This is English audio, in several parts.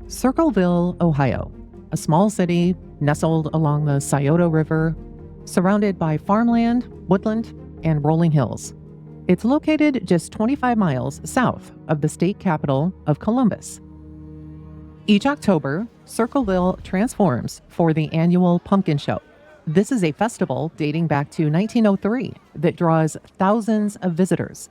Circleville, Ohio, a small city nestled along the Scioto River, surrounded by farmland, woodland, and rolling hills. It's located just 25 miles south of the state capital of Columbus. Each October, Circleville transforms for the annual Pumpkin Show. This is a festival dating back to 1903 that draws thousands of visitors.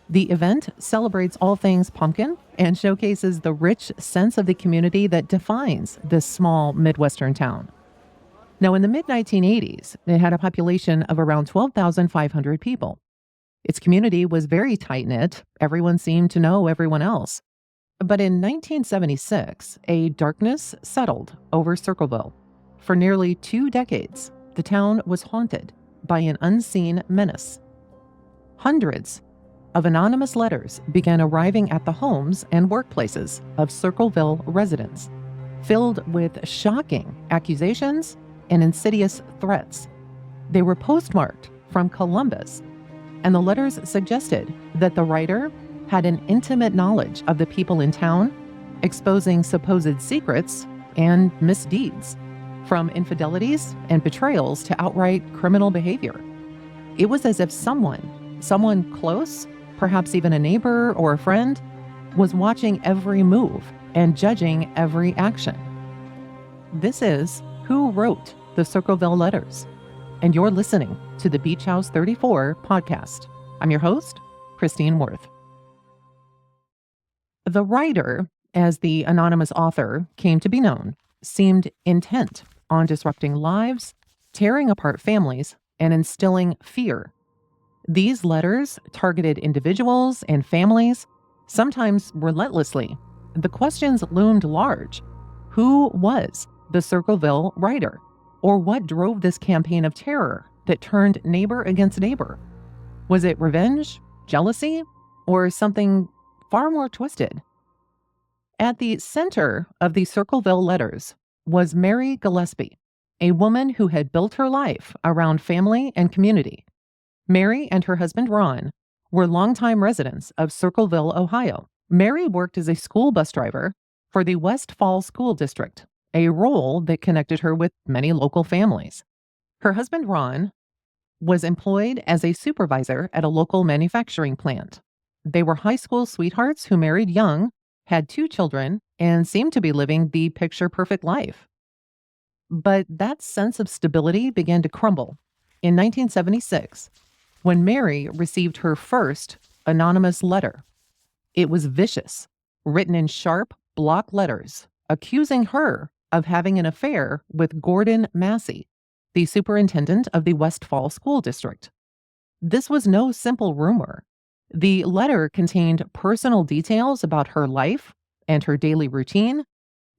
The event celebrates all things pumpkin and showcases the rich sense of the community that defines this small Midwestern town. Now, in the mid-1980s, it had a population of around 12,500 people. Its community was very tight-knit. Everyone seemed to know everyone else. But in 1976, a darkness settled over Circleville. For nearly 2 decades, the town was haunted by an unseen menace. Hundreds of anonymous letters began arriving at the homes and workplaces of Circleville residents, filled with shocking accusations and insidious threats. They were postmarked from Columbus, and the letters suggested that the writer had an intimate knowledge of the people in town, exposing supposed secrets and misdeeds, from infidelities and betrayals to outright criminal behavior. It was as if someone close, perhaps even a neighbor or a friend, was watching every move and judging every action. This is Who Wrote the Circleville Letters, and you're listening to the Beach House 34 podcast. I'm your host, Christine Worth. The writer, as the anonymous author came to be known, seemed intent on disrupting lives, tearing apart families, and instilling fear. These letters targeted individuals and families, sometimes relentlessly. The questions loomed large. Who was the Circleville writer? Or what drove this campaign of terror that turned neighbor against neighbor? Was it revenge, jealousy, or something far more twisted? At the center of the Circleville letters was Mary Gillespie, a woman who had built her life around family and community. Mary and her husband Ron were longtime residents of Circleville, Ohio. Mary worked as a school bus driver for the West Fall School District, a role that connected her with many local families. Her husband Ron was employed as a supervisor at a local manufacturing plant. They were high school sweethearts who married young, had 2 children, and seemed to be living the picture-perfect life. But that sense of stability began to crumble in 1976, when Mary received her first anonymous letter. It was vicious, written in sharp block letters, accusing her of having an affair with Gordon Massey, the superintendent of the West Fall School District. This was no simple rumor. The letter contained personal details about her life and her daily routine,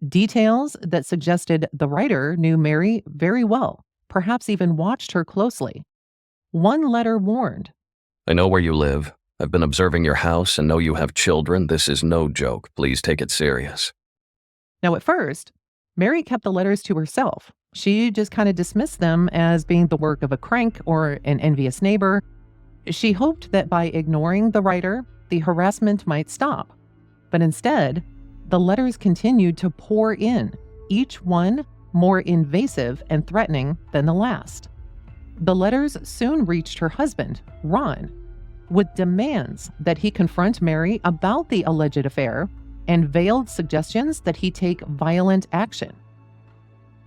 details that suggested the writer knew Mary very well, perhaps even watched her closely. One letter warned, I know where you live. I've been observing your house and know you have children. This is no joke. Please take it serious. Now, at first, Mary kept the letters to herself. She just kind of dismissed them as being the work of a crank or an envious neighbor. She hoped that by ignoring the writer, the harassment might stop. But instead, the letters continued to pour in, each one more invasive and threatening than the last. The letters soon reached her husband, Ron, with demands that he confront Mary about the alleged affair and veiled suggestions that he take violent action.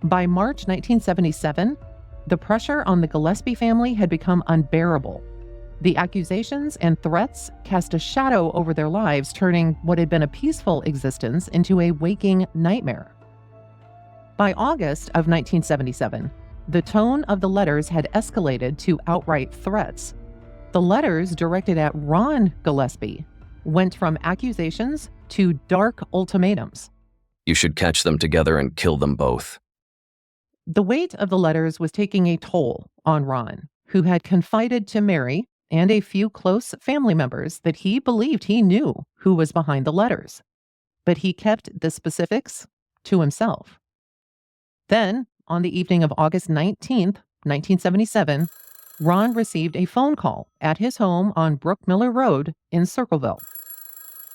By March 1977, the pressure on the Gillespie family had become unbearable. The accusations and threats cast a shadow over their lives, turning what had been a peaceful existence into a waking nightmare. By August of 1977, the tone of the letters had escalated to outright threats. The letters directed at Ron Gillespie went from accusations to dark ultimatums. You should catch them together and kill them both. The weight of the letters was taking a toll on Ron, who had confided to Mary and a few close family members that he believed he knew who was behind the letters. But he kept the specifics to himself. Then, on the evening of August 19th, 1977, Ron received a phone call at his home on Brook Miller Road in Circleville.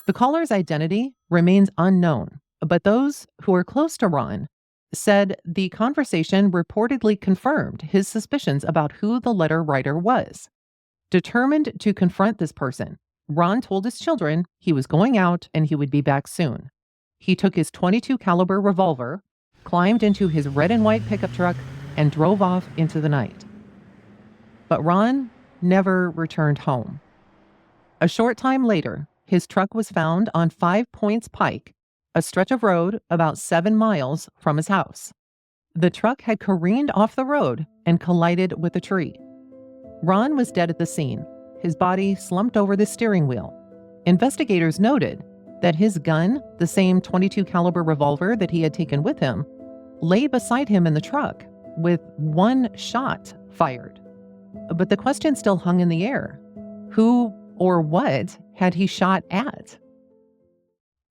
The caller's identity remains unknown, But those who were close to Ron said the conversation reportedly confirmed his suspicions about who the letter writer was. Determined to confront this person, Ron told his children he was going out and he would be back soon. He took his .22 caliber revolver, climbed into his red and white pickup truck, and drove off into the night. But Ron never returned home. A short time later, his truck was found on 5 Points Pike, a stretch of road about 7 miles from his house. The truck had careened off the road and collided with a tree. Ron was dead at the scene, his body slumped over the steering wheel. Investigators noted that his gun, the same .22 caliber revolver that he had taken with him, lay beside him in the truck with 1 shot fired. But the question still hung in the air. Who or what had he shot at?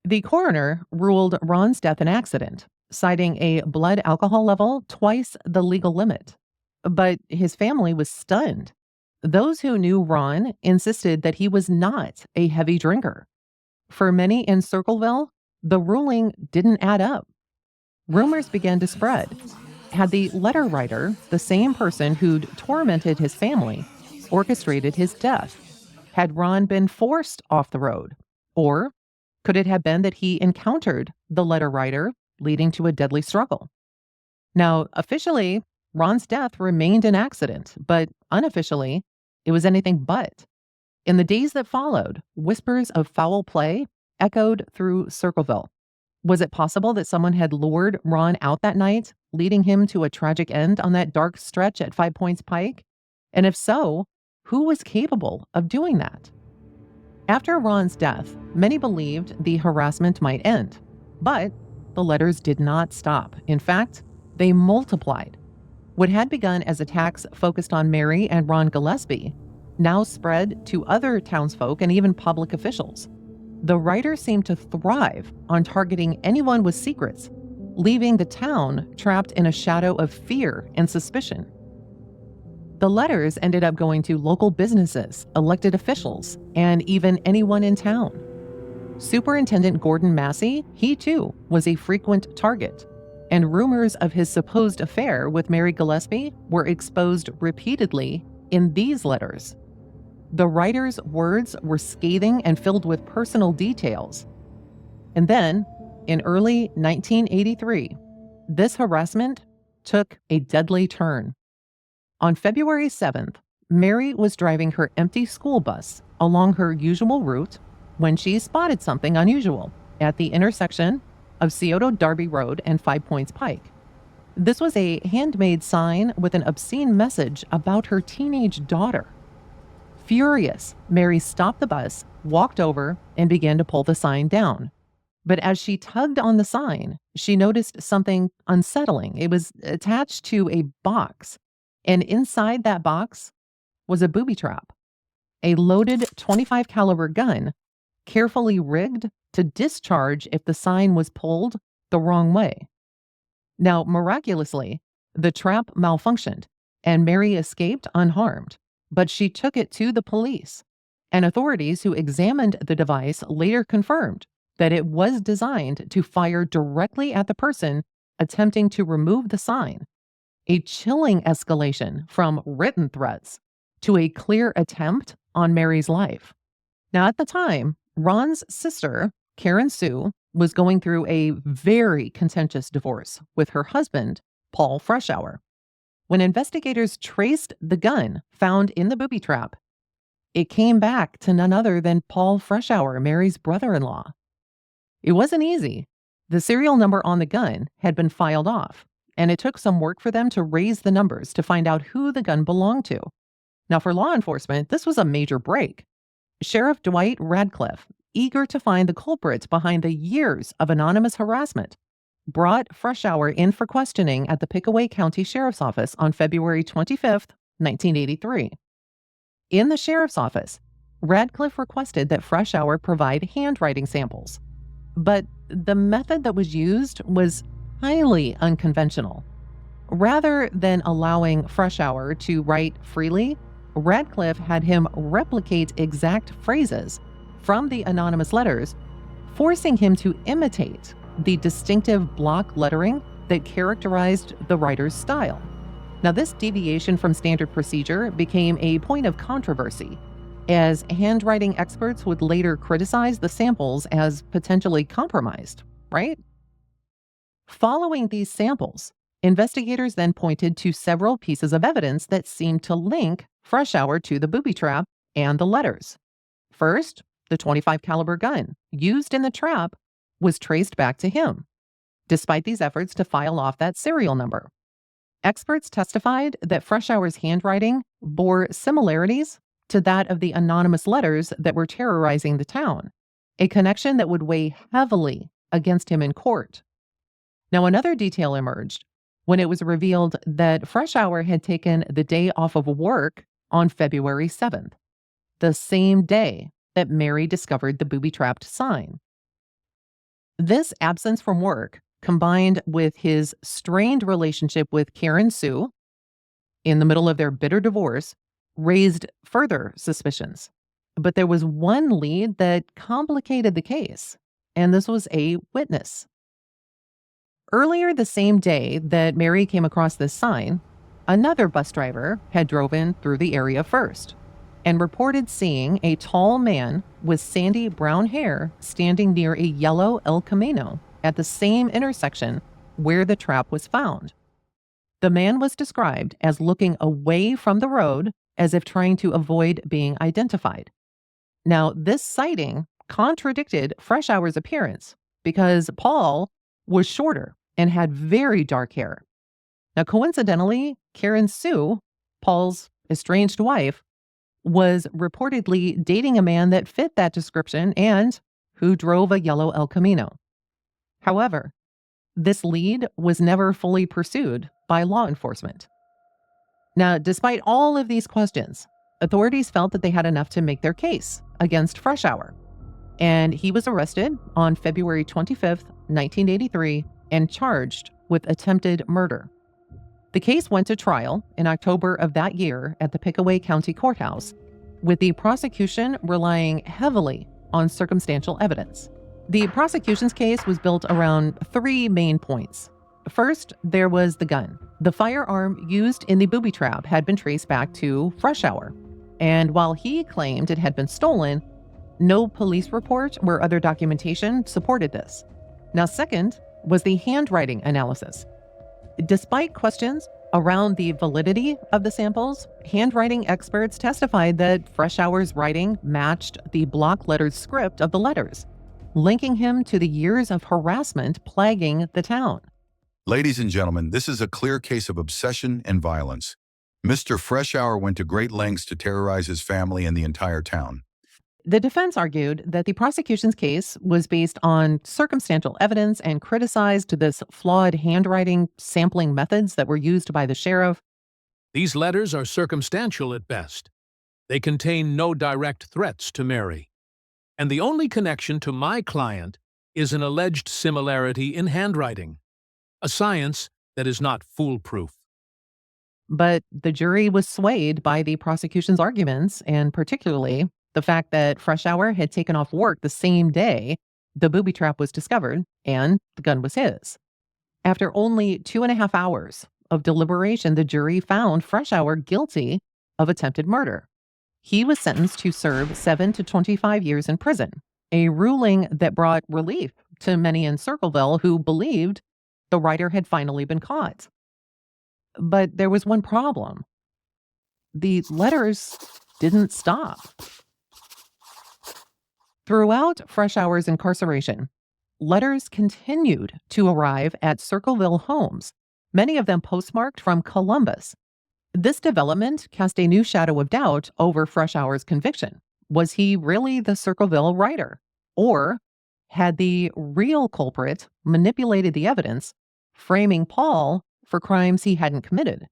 The coroner ruled Ron's death an accident, citing a blood alcohol level twice the legal limit. But his family was stunned. Those who knew Ron insisted that he was not a heavy drinker. For many in Circleville, the ruling didn't add up. Rumors began to spread. Had the letter writer, the same person who'd tormented his family, orchestrated his death? Had Ron been forced off the road? Or could it have been that he encountered the letter writer, leading to a deadly struggle? Now, officially, Ron's death remained an accident, but unofficially, it was anything but. In the days that followed, whispers of foul play echoed through Circleville. Was it possible that someone had lured Ron out that night, leading him to a tragic end on that dark stretch at 5 Points Pike? And if so, who was capable of doing that? After Ron's death, many believed the harassment might end. But the letters did not stop. In fact, they multiplied. What had begun as attacks focused on Mary and Ron Gillespie now spread to other townsfolk and even public officials. The writer seemed to thrive on targeting anyone with secrets, leaving the town trapped in a shadow of fear and suspicion. The letters ended up going to local businesses, elected officials, and even anyone in town. Superintendent Gordon Massey, he too was a frequent target, and rumors of his supposed affair with Mary Gillespie were exposed repeatedly in these letters. The writer's words were scathing and filled with personal details. And then, in early 1983, this harassment took a deadly turn. On February 7th, Mary was driving her empty school bus along her usual route when she spotted something unusual at the intersection of Scioto Darby Road and 5 Points Pike. This was a handmade sign with an obscene message about her teenage daughter. Furious, Mary stopped the bus, walked over, and began to pull the sign down. But as she tugged on the sign, she noticed something unsettling. It was attached to a box, and inside that box was a booby trap, a loaded .25 caliber gun, carefully rigged to discharge if the sign was pulled the wrong way. Now, miraculously, the trap malfunctioned, and Mary escaped unharmed. But she took it to the police, and authorities who examined the device later confirmed that it was designed to fire directly at the person attempting to remove the sign, a chilling escalation from written threats to a clear attempt on Mary's life. Now, at the time, Ron's sister, Karen Sue, was going through a very contentious divorce with her husband, Paul Freshour. When investigators traced the gun found in the booby trap, it came back to none other than Paul Freshour, Mary's brother-in-law. It wasn't easy. The serial number on the gun had been filed off, and it took some work for them to raise the numbers to find out who the gun belonged to. Now, for law enforcement, this was a major break. Sheriff Dwight Radcliffe, eager to find the culprits behind the years of anonymous harassment, brought Freshour in for questioning at the Pickaway County Sheriff's Office on February 25th, 1983. In the sheriff's office, Radcliffe requested that Freshour provide handwriting samples. But the method that was used was highly unconventional. Rather than allowing Freshour to write freely, Radcliffe had him replicate exact phrases from the anonymous letters, forcing him to imitate the distinctive block lettering that characterized the writer's style. Now, this deviation from standard procedure became a point of controversy, as handwriting experts would later criticize the samples as potentially compromised, right? Following these samples, investigators then pointed to several pieces of evidence that seemed to link Freshour to the booby trap and the letters. First, the .25 caliber gun used in the trap was traced back to him, despite these efforts to file off that serial number. Experts testified that Freshour's handwriting bore similarities to that of the anonymous letters that were terrorizing the town, a connection that would weigh heavily against him in court. Now, another detail emerged when it was revealed that Freshour had taken the day off of work on February 7th, the same day that Mary discovered the booby-trapped sign. This absence from work, combined with his strained relationship with Karen Sue in the middle of their bitter divorce, raised further suspicions. But there was one lead that complicated the case, and this was a witness. Earlier the same day that Mary came across this sign, another bus driver had driven through the area first and reported seeing a tall man with sandy brown hair standing near a yellow El Camino at the same intersection where the trap was found. The man was described as looking away from the road as if trying to avoid being identified. Now, this sighting contradicted Freshour's appearance because Paul was shorter and had very dark hair. Now, coincidentally, Karen Sue, Paul's estranged wife, was reportedly dating a man that fit that description and who drove a yellow El Camino. However, this lead was never fully pursued by law enforcement. Now, despite all of these questions, authorities felt that they had enough to make their case against Freshour, and he was arrested on February 25th, 1983, and charged with attempted murder. The case went to trial in October of that year at the Pickaway County Courthouse, with the prosecution relying heavily on circumstantial evidence. The prosecution's case was built around three main points. First, there was the gun. The firearm used in the booby trap had been traced back to Freshour, and while he claimed it had been stolen, no police report or other documentation supported this. Now, second was the handwriting analysis. Despite questions around the validity of the samples, handwriting experts testified that Freshour's writing matched the block-lettered script of the letters, linking him to the years of harassment plaguing the town. Ladies and gentlemen, this is a clear case of obsession and violence. Mr. Freshour went to great lengths to terrorize his family and the entire town. The defense argued that the prosecution's case was based on circumstantial evidence and criticized this flawed handwriting sampling methods that were used by the sheriff. These letters are circumstantial at best. They contain no direct threats to Mary. And the only connection to my client is an alleged similarity in handwriting, a science that is not foolproof. But the jury was swayed by the prosecution's arguments, and particularly the fact that Freshour had taken off work the same day the booby trap was discovered and the gun was his. After only 2.5 hours of deliberation, the jury found Freshour guilty of attempted murder. He was sentenced to serve 7 to 25 years in prison, a ruling that brought relief to many in Circleville who believed the writer had finally been caught. But there was one problem. The letters didn't stop. Throughout Freshour's incarceration, letters continued to arrive at Circleville homes, many of them postmarked from Columbus. This development cast a new shadow of doubt over Freshour's conviction. Was he really the Circleville writer? Or had the real culprit manipulated the evidence, framing Paul for crimes he hadn't committed?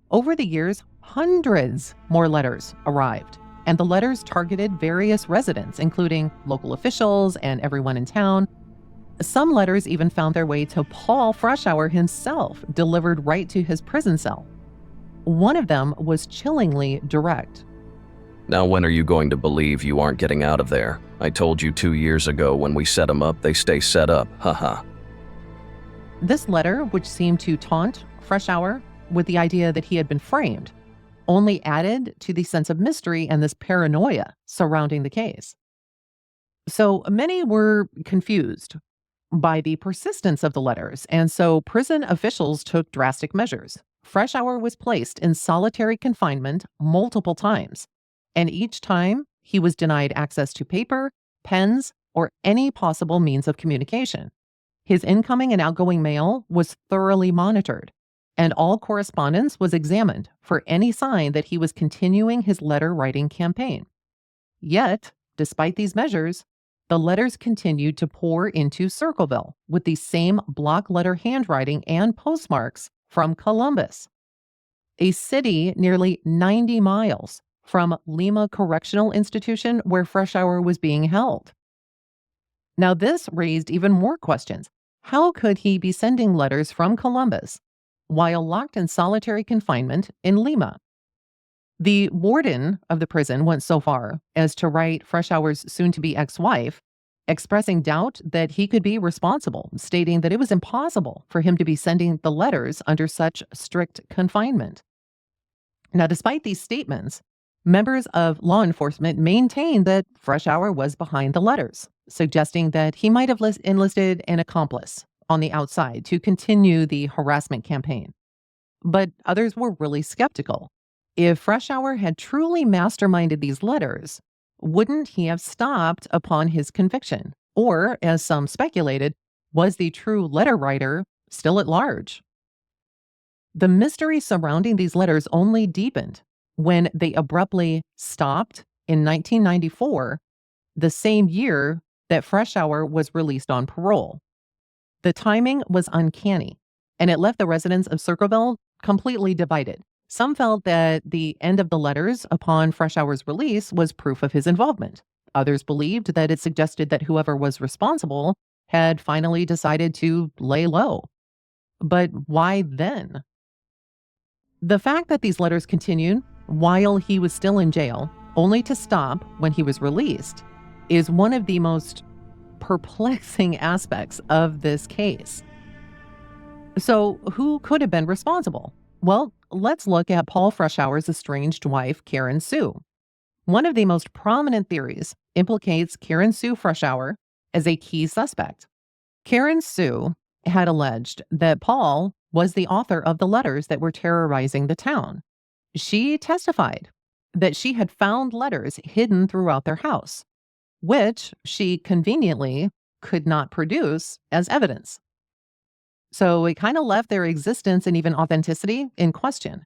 Over the years, hundreds more letters arrived, and the letters targeted various residents, including local officials and everyone in town. Some letters even found their way to Paul Freshour himself, delivered right to his prison cell. One of them was chillingly direct. Now when are you going to believe you aren't getting out of there? I told you 2 years ago when we set them up, they stay set up. Haha. This letter, which seemed to taunt Freshour with the idea that he had been framed, only added to the sense of mystery and this paranoia surrounding the case. So many were confused by the persistence of the letters, and so prison officials took drastic measures. Freshour was placed in solitary confinement multiple times, and each time he was denied access to paper, pens, or any possible means of communication. His incoming and outgoing mail was thoroughly monitored, and all correspondence was examined for any sign that he was continuing his letter-writing campaign. Yet, despite these measures, the letters continued to pour into Circleville with the same block letter handwriting and postmarks from Columbus, a city nearly 90 miles from Lima Correctional Institution where Freshour was being held. Now, this raised even more questions. How could he be sending letters from Columbus while locked in solitary confinement in Lima? The warden of the prison went so far as to write Freshour's soon-to-be ex-wife, expressing doubt that he could be responsible, stating that it was impossible for him to be sending the letters under such strict confinement. Now, despite these statements, members of law enforcement maintained that Freshour was behind the letters, suggesting that he might have enlisted an accomplice on the outside to continue the harassment campaign. But others were really skeptical. If Freshour had truly masterminded these letters, wouldn't he have stopped upon his conviction? Or, as some speculated, was the true letter writer still at large? The mystery surrounding these letters only deepened when they abruptly stopped in 1994, the same year that Freshour was released on parole. The timing was uncanny, and it left the residents of Circleville completely divided. Some felt that the end of the letters upon Freshour's release was proof of his involvement. Others believed that it suggested that whoever was responsible had finally decided to lay low. But why then? The fact that these letters continued while he was still in jail, only to stop when he was released, is one of the most perplexing aspects of this case. So, who could have been responsible? Well, let's look at Paul Freshour's estranged wife, Karen Sue. One of the most prominent theories implicates Karen Sue Freshour as a key suspect. Karen Sue had alleged that Paul was the author of the letters that were terrorizing the town. She testified that she had found letters hidden throughout their house, which she conveniently could not produce as evidence. So it kind of left their existence and even authenticity in question.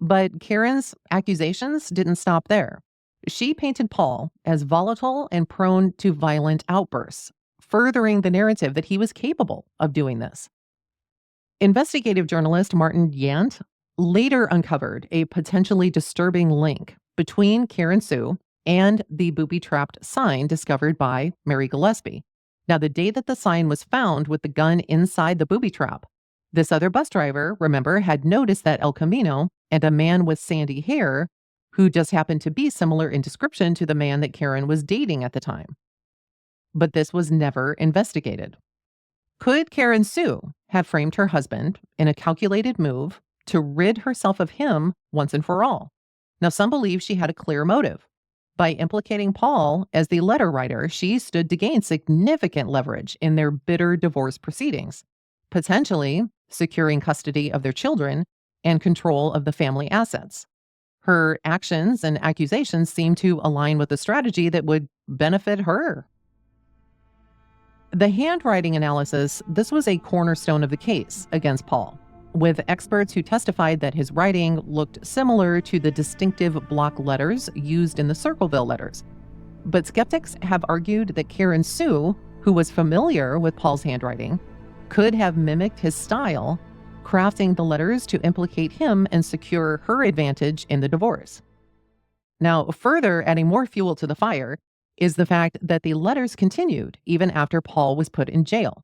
But Karen's accusations didn't stop there. She painted Paul as volatile and prone to violent outbursts, furthering the narrative that he was capable of doing this. Investigative journalist Martin Yant later uncovered a potentially disturbing link between Karen Sue and the booby-trapped sign discovered by Mary Gillespie. Now, the day that the sign was found with the gun inside the booby trap, this other bus driver, remember, had noticed that El Camino and a man with sandy hair who just happened to be similar in description to the man that Karen was dating at the time. But this was never investigated. Could Karen Sue have framed her husband in a calculated move to rid herself of him once and for all? Now, some believe she had a clear motive. By implicating Paul as the letter writer, she stood to gain significant leverage in their bitter divorce proceedings, potentially securing custody of their children and control of the family assets. Her actions and accusations seem to align with a strategy that would benefit her. The handwriting analysis, this was a cornerstone of the case against Paul, with experts who testified that his writing looked similar to the distinctive block letters used in the Circleville letters. But skeptics have argued that Karen Sue, who was familiar with Paul's handwriting, could have mimicked his style, crafting the letters to implicate him and secure her advantage in the divorce. Now, further adding more fuel to the fire is the fact that the letters continued even after Paul was put in jail.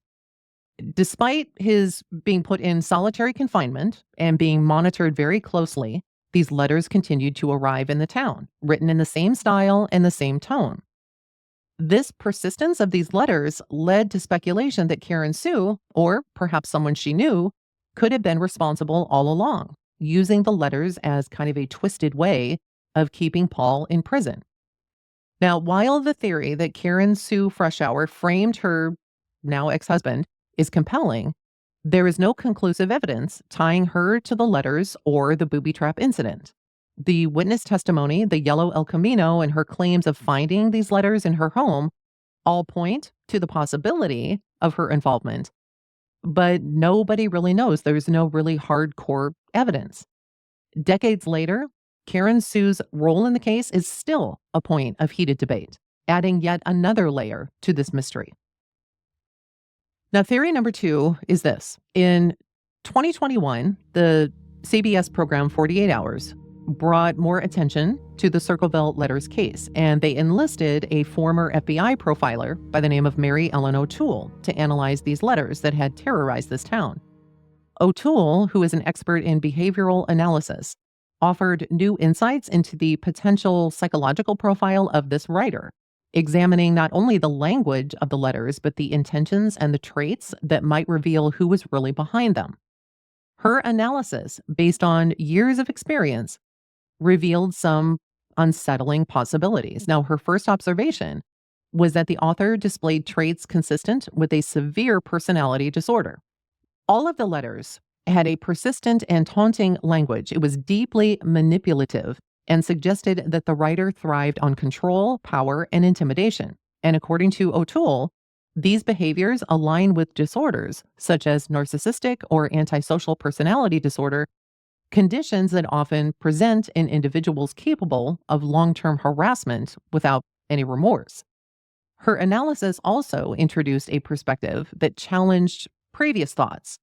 Despite his being put in solitary confinement and being monitored very closely, these letters continued to arrive in the town, written in the same style and the same tone. This persistence of these letters led to speculation that Karen Sue, or perhaps someone she knew, could have been responsible all along, using the letters as kind of a twisted way of keeping Paul in prison. Now, while the theory that Karen Sue Freshour framed her now ex-husband is compelling, there is no conclusive evidence tying her to the letters or the booby trap incident. The witness testimony, the yellow El Camino, and her claims of finding these letters in her home all point to the possibility of her involvement. But nobody really knows. There's no really hardcore evidence. Decades later, Karen Sue's role in the case is still a point of heated debate, adding yet another layer to this mystery. Now, theory number 2 is this. In 2021, the CBS program 48 Hours brought more attention to the Circleville letters case, and they enlisted a former FBI profiler by the name of Mary Ellen O'Toole to analyze these letters that had terrorized this town. O'Toole, who is an expert in behavioral analysis, offered new insights into the potential psychological profile of this writer, examining not only the language of the letters, but the intentions and the traits that might reveal who was really behind them. Her analysis, based on years of experience, revealed some unsettling possibilities. Now, her first observation was that the author displayed traits consistent with a severe personality disorder. All of the letters had a persistent and taunting language. It was deeply manipulative and suggested that the writer thrived on control, power, and intimidation. And according to O'Toole, these behaviors align with disorders such as narcissistic or antisocial personality disorder, conditions that often present in individuals capable of long-term harassment without any remorse. Her analysis also introduced a perspective that challenged previous thoughts.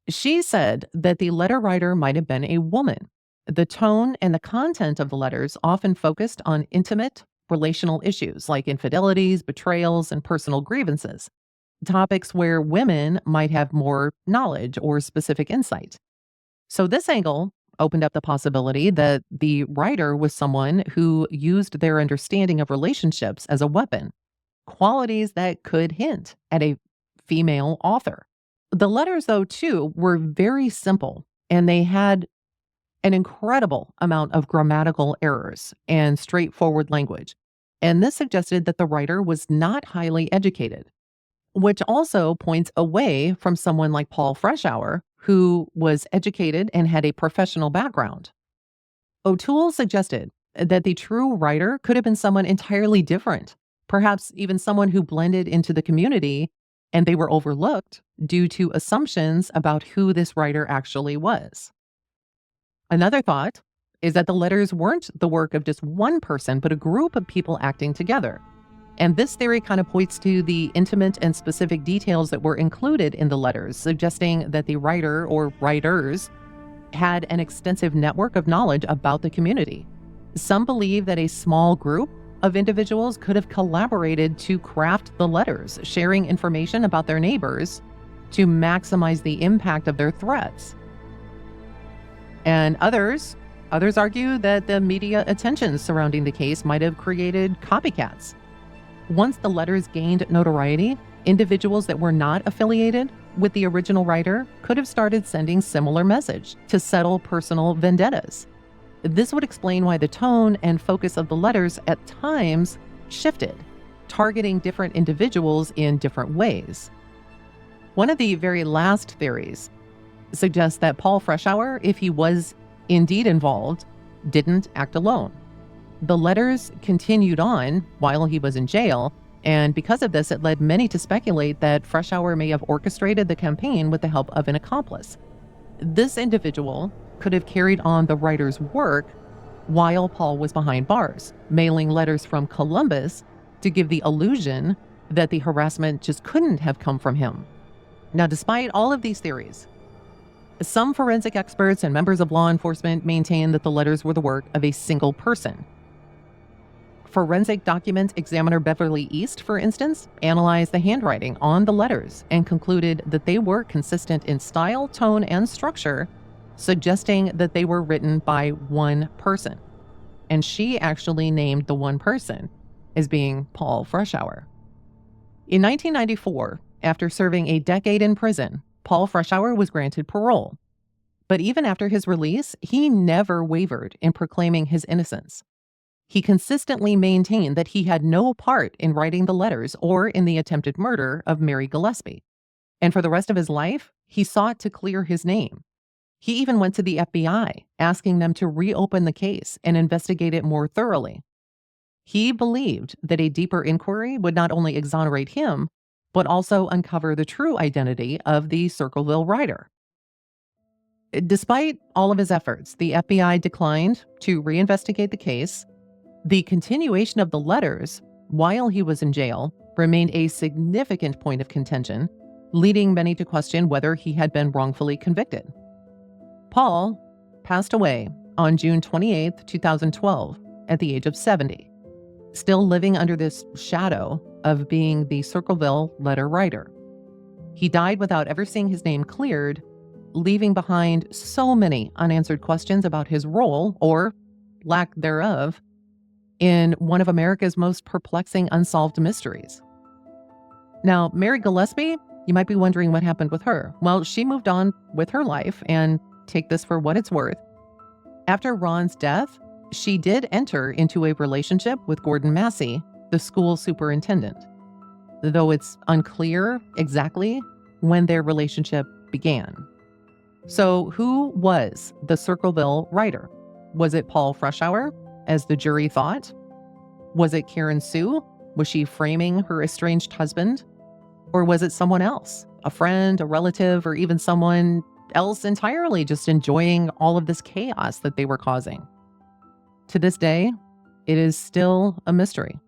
She said that the letter writer might have been a woman. The tone and the content of the letters often focused on intimate relational issues like infidelities, betrayals, and personal grievances, topics where women might have more knowledge or specific insight. So this angle opened up the possibility that the writer was someone who used their understanding of relationships as a weapon, qualities that could hint at a female author. The letters, though, too, were very simple, and they had an incredible amount of grammatical errors and straightforward language. And this suggested that the writer was not highly educated, which also points away from someone like Paul Freshour, who was educated and had a professional background. O'Toole suggested that the true writer could have been someone entirely different, perhaps even someone who blended into the community and they were overlooked due to assumptions about who this writer actually was. Another thought is that the letters weren't the work of just one person, but a group of people acting together. And this theory kind of points to the intimate and specific details that were included in the letters, suggesting that the writer or writers had an extensive network of knowledge about the community. Some believe that a small group of individuals could have collaborated to craft the letters, sharing information about their neighbors to maximize the impact of their threats. And others argue that the media attention surrounding the case might have created copycats. Once the letters gained notoriety, individuals that were not affiliated with the original writer could have started sending similar message to settle personal vendettas. This would explain why the tone and focus of the letters at times shifted, targeting different individuals in different ways. One of the very last theories suggests that Paul Freshour, if he was indeed involved, didn't act alone. The letters continued on while he was in jail, and because of this, it led many to speculate that Freshour may have orchestrated the campaign with the help of an accomplice. This individual could have carried on the writer's work while Paul was behind bars, mailing letters from Columbus to give the illusion that the harassment just couldn't have come from him. Now, despite all of these theories, some forensic experts and members of law enforcement maintain that the letters were the work of a single person. Forensic document examiner Beverly East, for instance, analyzed the handwriting on the letters and concluded that they were consistent in style, tone, and structure suggesting that they were written by one person. And she actually named the one person as being Paul Freshour. In 1994, after serving a decade in prison, Paul Freshour was granted parole. But even after his release, he never wavered in proclaiming his innocence. He consistently maintained that he had no part in writing the letters or in the attempted murder of Mary Gillespie. And for the rest of his life, he sought to clear his name. He even went to the FBI, asking them to reopen the case and investigate it more thoroughly. He believed that a deeper inquiry would not only exonerate him, but also uncover the true identity of the Circleville writer. Despite all of his efforts, the FBI declined to reinvestigate the case. The continuation of the letters while he was in jail remained a significant point of contention, leading many to question whether he had been wrongfully convicted. Paul passed away on June 28, 2012, at the age of 70, still living under this shadow of being the Circleville letter writer. He died without ever seeing his name cleared, leaving behind so many unanswered questions about his role, or lack thereof, in one of America's most perplexing unsolved mysteries. Now, Mary Gillespie, you might be wondering what happened with her. Well, she moved on with her life, and take this for what it's worth. After Ron's death, she did enter into a relationship with Gordon Massey, the school superintendent, though it's unclear exactly when their relationship began. So who was the Circleville writer? Was it Paul Freshour, as the jury thought? Was it Karen Sue? Was she framing her estranged husband? Or was it someone else, a friend, a relative, or even someone else entirely just enjoying all of this chaos that they were causing? To this day, it is still a mystery.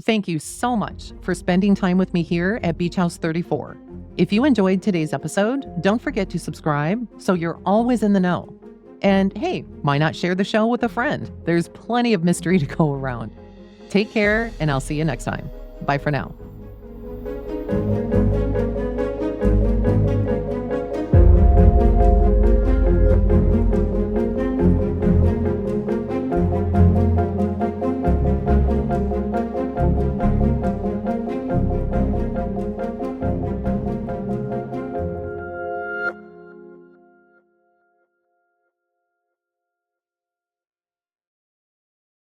Thank you so much for spending time with me here at Beach House 34. If you enjoyed today's episode, don't forget to subscribe so you're always in the know. And hey, why not share the show with a friend? There's plenty of mystery to go around. Take care, and I'll see you next time. Bye for now.